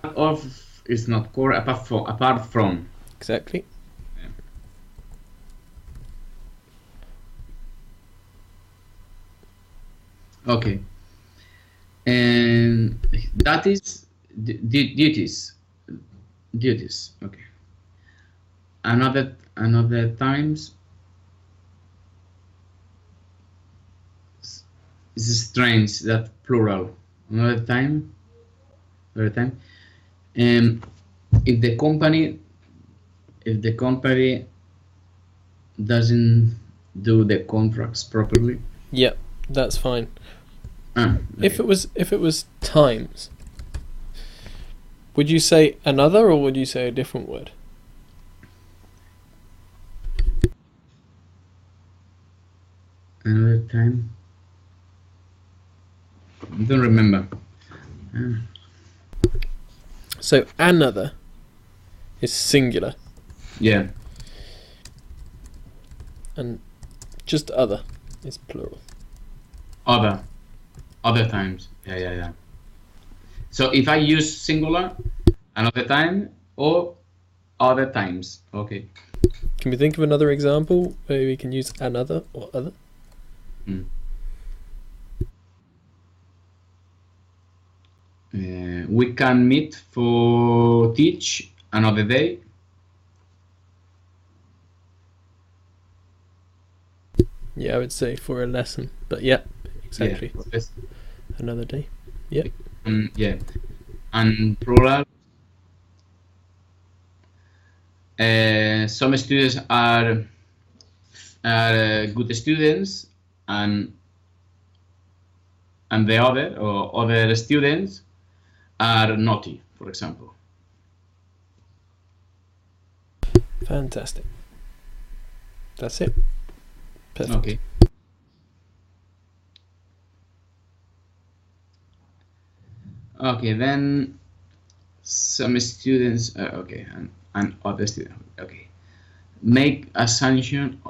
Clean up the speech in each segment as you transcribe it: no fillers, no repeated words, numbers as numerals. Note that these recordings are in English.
of is not correct. Apart from. Exactly. Okay. And that is duties. Duties. Okay. Another times is strange that plural. Another time. Another time. And if the company doesn't do the contracts properly. Yep, that's fine. Okay. If it was times, would you say another or would you say a different word? Another time. I don't remember. So another is singular Yeah. and just other is plural. Other times. Yeah. So if I use singular, another time or other times. Okay. Can we think of another example where we can use another or other? We can meet for teach another day. Yeah, I would say for a lesson, but yeah, exactly. Yeah. Another day. Yep. Yeah. And plural. Some students are good students, and the other students are naughty, for example. Fantastic. That's it. Perfect. Okay. Okay, then some students. Okay, and other students. Okay, make assumption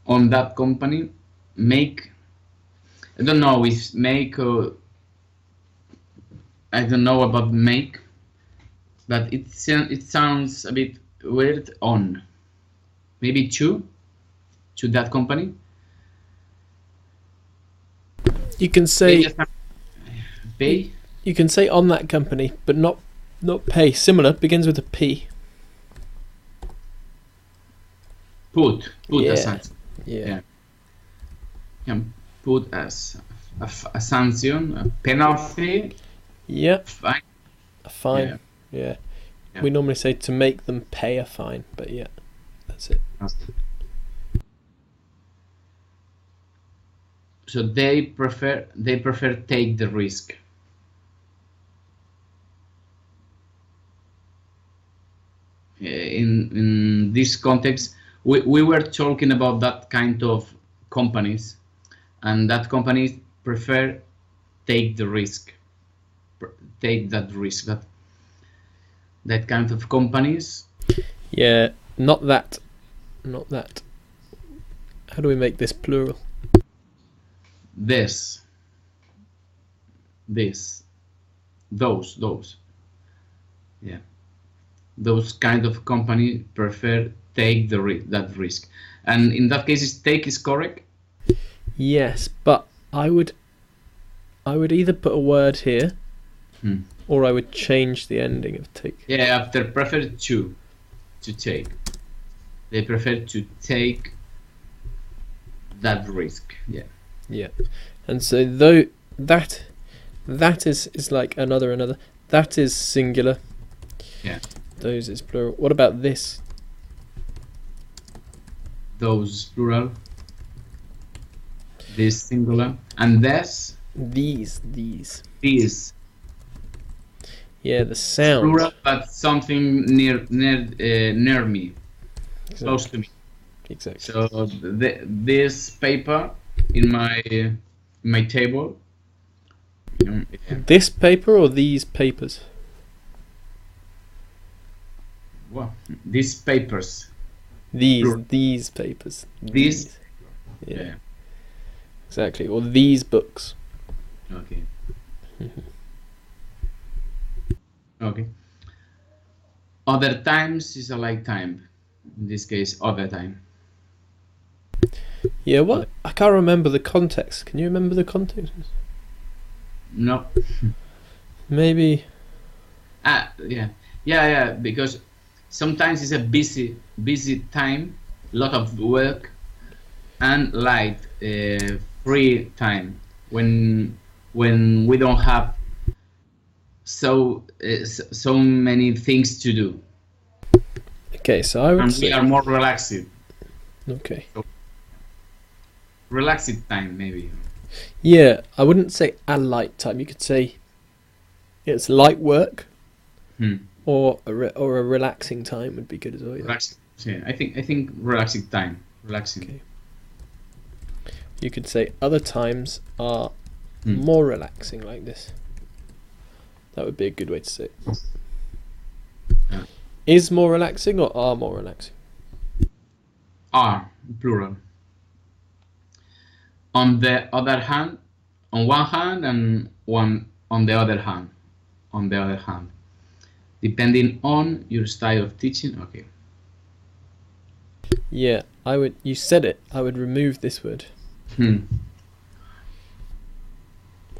on that company. Make. I don't know if make or. I don't know about make, but it sounds a bit weird. On. Maybe to that company. You can say Pay. You can say on that company, but not pay. Similar, begins with a P. Put Yeah. as sanction. Yeah. Can put as a sanction, a penalty. Yep. Fine. A fine. Yeah. Yeah. We normally say to make them pay a fine, but yeah, that's it. So they prefer take the risk. In this context, we were talking about that kind of companies, and that companies prefer take the risk, take that risk. That kind of companies. Yeah, not that. How do we make this plural? Those. Yeah. Those kind of company prefer take that risk, and in that case, take is correct. Yes, but I would either put a word here, or I would change the ending of take. Yeah, after prefer to take. They prefer to take that risk. Yeah. Yeah, and so though that is like another. That is singular. Yeah. Those is plural. What about this? Those plural. This singular. And this. These. This. Yeah, the sound. Plural, but something near me, close to me. Exactly. So this paper in my table. This paper or these papers? Well, these papers. These papers. These. Yeah. Exactly. Or these books. Okay. Okay. Other times is a like time. In this case, other time. Yeah, what? I can't remember the context. Can you remember the context? No. Maybe. Yeah. Because sometimes it's a busy time, lot of work, and light free time when we don't have so many things to do. Okay, so I would and say we are more relaxed. okay. So, relaxed time maybe. Yeah, I wouldn't say a light time. You could say it's light work, or a relaxing time would be good as well. Yeah. Relaxing. Yeah, I think relaxing time. Relaxing. Okay. You could say other times are more relaxing, like this. That would be a good way to say it. Yeah. Is more relaxing or are more relaxing? Are, plural. On the other hand, on one hand, and one on the other hand. On the other hand, depending on your style of teaching. Okay. Yeah, I would. You said it. I would remove this word.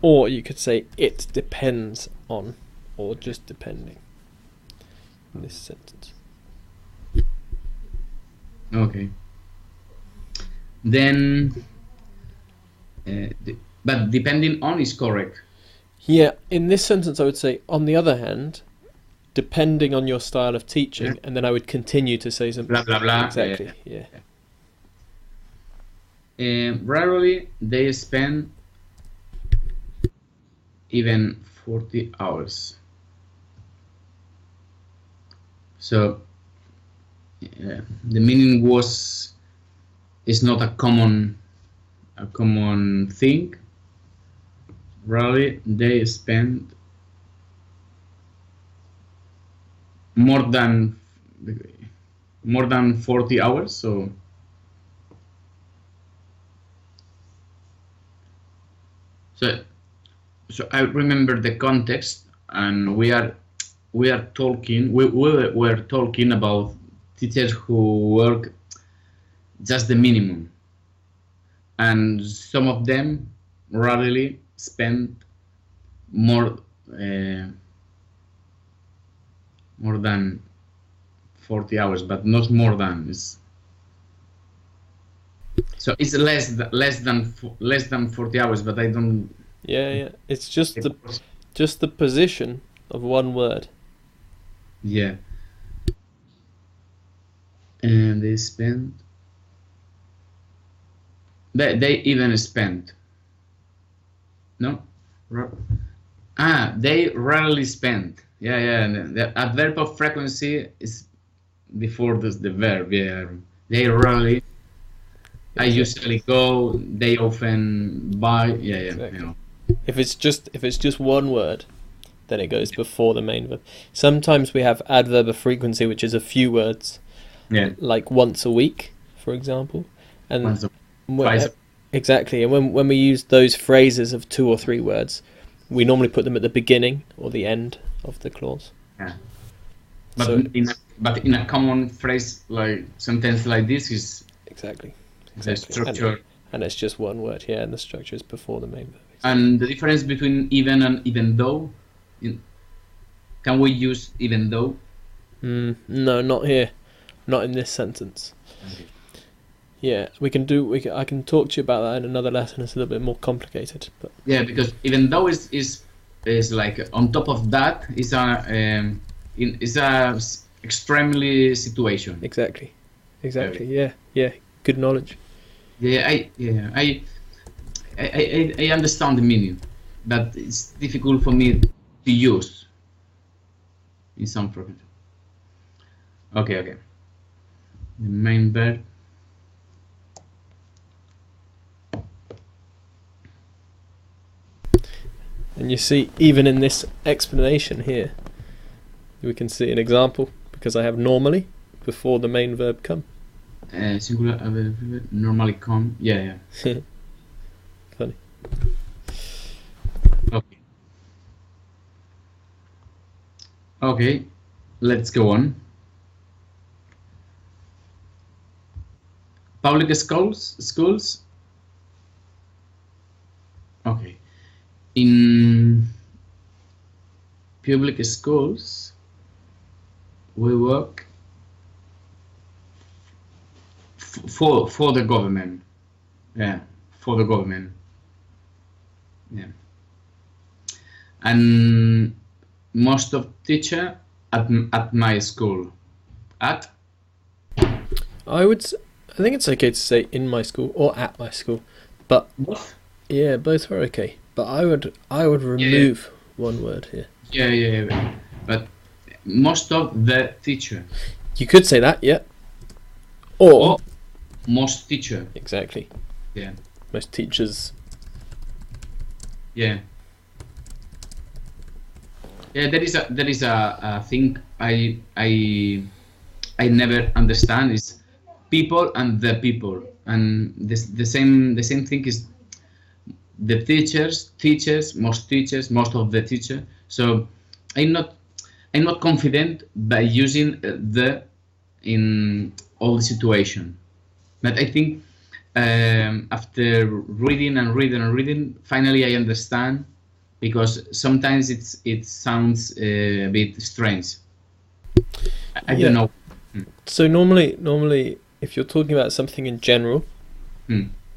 Or you could say it depends on, or just depending. In this sentence. Okay. Then, but depending on is correct. Yeah, in this sentence I would say, on the other hand, depending on your style of teaching, and then I would continue to say something. Blah blah blah. Exactly. Yeah. Rarely they spend even 40 hours. So the meaning is not a common thing. Rarely they spend more than 40 hours. So I remember the context, and we were talking about teachers who work just the minimum, and some of them rarely spend more than 40 hours, but not more than. So it's less than 40 hours, but I don't. Yeah. It's just the position of one word. Yeah. And they spend. They even spend. No. They rarely spend. Yeah. The adverb of frequency is before the verb. Yeah. They rarely. I usually go. They often buy. Yeah. Exactly. You know. If it's just one word, then it goes before the main verb. Sometimes we have adverb of frequency, which is a few words. Yeah. Like once a week, for example. And twice. Exactly. And when we use those phrases of 2 or 3 words, we normally put them at the beginning or the end of the clause. Yeah. But in a common phrase, like sentence like this is exactly. The structure. And it's just one word, yeah, and the structure is before the main verb. Exactly. And the difference between even and even though, can we use even though? No, not here, not in this sentence. Okay. Yeah, I can talk to you about that in another lesson. It's a little bit more complicated, but yeah, because even though is like on top of that is a extremely situation. Exactly. Yeah. Good knowledge. I understand the meaning, but it's difficult for me to use in some programs. Okay. The main verb. And you see, even in this explanation here, we can see an example, because I have normally before the main verb come. Singular normally come. Yeah. Funny. Okay. Okay, let's go on. Public schools. Okay, in public schools, we work for the government. Yeah, for the government. Yeah, and most of teacher at my school. At I think it's okay to say in my school or at my school, but what? yeah, both are okay. But I would remove one word here. Yeah. But most of the teacher. You could say that, yeah. Or most teacher. exactly. Yeah. Most teachers. Yeah. Yeah, there is a thing I never understand is people and the people, and the same thing is the teachers, most of the teacher. So I'm not confident by using the in all the situation, but I think after reading, finally I understand, because sometimes it sounds a bit strange. I don't know. So normally, if you're talking about something in general,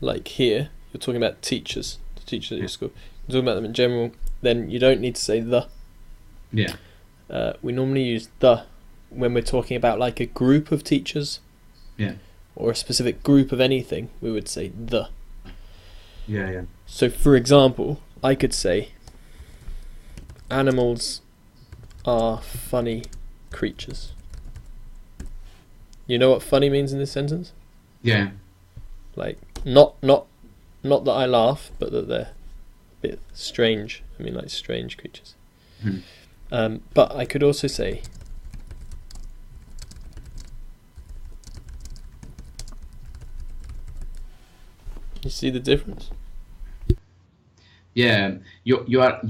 like here, you're talking about teachers, the teachers at your school. You're talking about them in general, then you don't need to say the. Yeah. We normally use the when we're talking about like a group of teachers. Yeah. Or a specific group of anything. We would say the. Yeah. So, for example, I could say, animals are funny creatures. You know what funny means in this sentence? Yeah. Like not that I laugh, but that they're a bit strange. I mean, like strange creatures. But I could also say, you see the difference? Yeah. You are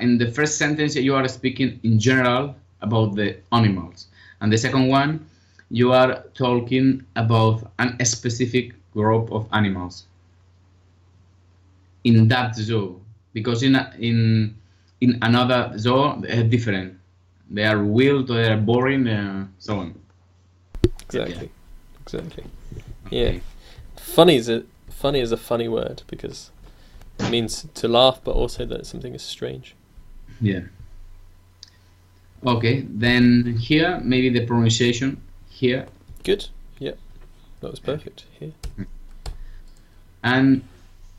in the first sentence you are speaking in general about the animals, and the second one you are talking about a specific group of animals in that zoo, because in another zoo they are different. They are wild, they are boring, so on. Exactly. Okay. Yeah. Funny is a funny word because it means to laugh, but also that something is strange. Yeah. Okay, then here maybe the pronunciation here. Good. Yep. That was perfect. Here. And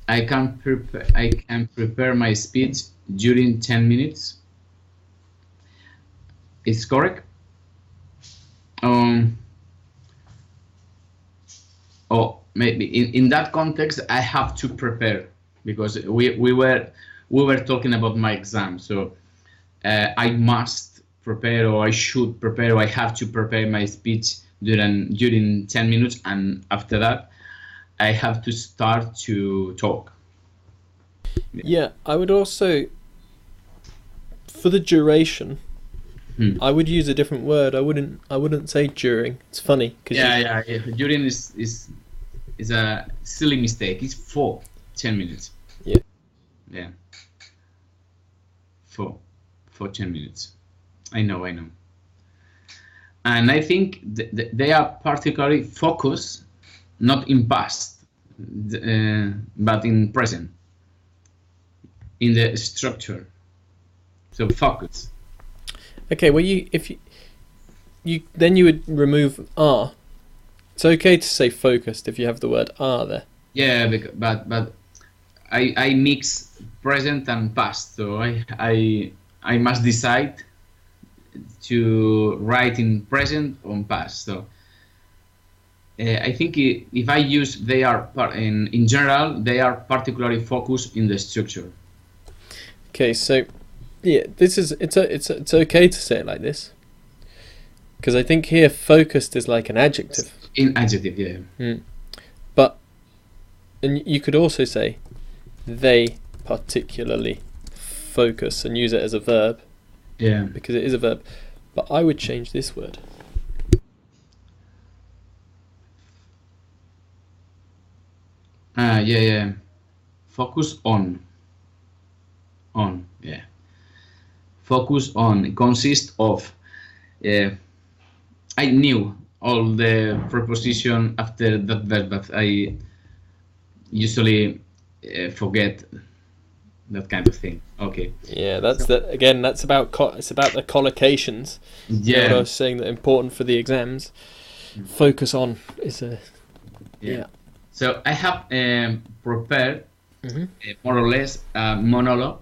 I can prepare my speech during 10 minutes. It's correct. Oh, maybe in that context I have to prepare, because we were talking about my exam, so I must prepare, or I should prepare, or I have to prepare my speech during 10 minutes, and after that I have to start to talk. Yeah, I would also, for the duration, I would use a different word. I wouldn't say during. It's funny because Yeah. During is a silly mistake. It's for 10 minutes. Yeah. For 10 minutes. I know. And I think they are particularly focused, not in past, but in present, in the structure. So focus. Okay, well, if you then you would remove are. It's okay to say focused if you have the word are there. Yeah, but I mix present and past, so I must decide to write in present or past. So I think if I use they are in general, they are particularly focused in the structure. Okay, so yeah, it's okay to say it like this, because I think here focused is like an adjective. In adjective, yeah. But and you could also say they particularly focus and use it as a verb. Yeah. Because it is a verb. But I would change this word. Yeah. Focus on. Yeah. Focus on, consist of. I knew all the preposition after that verb, but I usually forget that kind of thing. Okay. Yeah, that's again. That's about it's about the collocations. Yeah. You know what I was saying, that important for the exams. Focus on is a. Yeah. So I have prepared more or less a monologue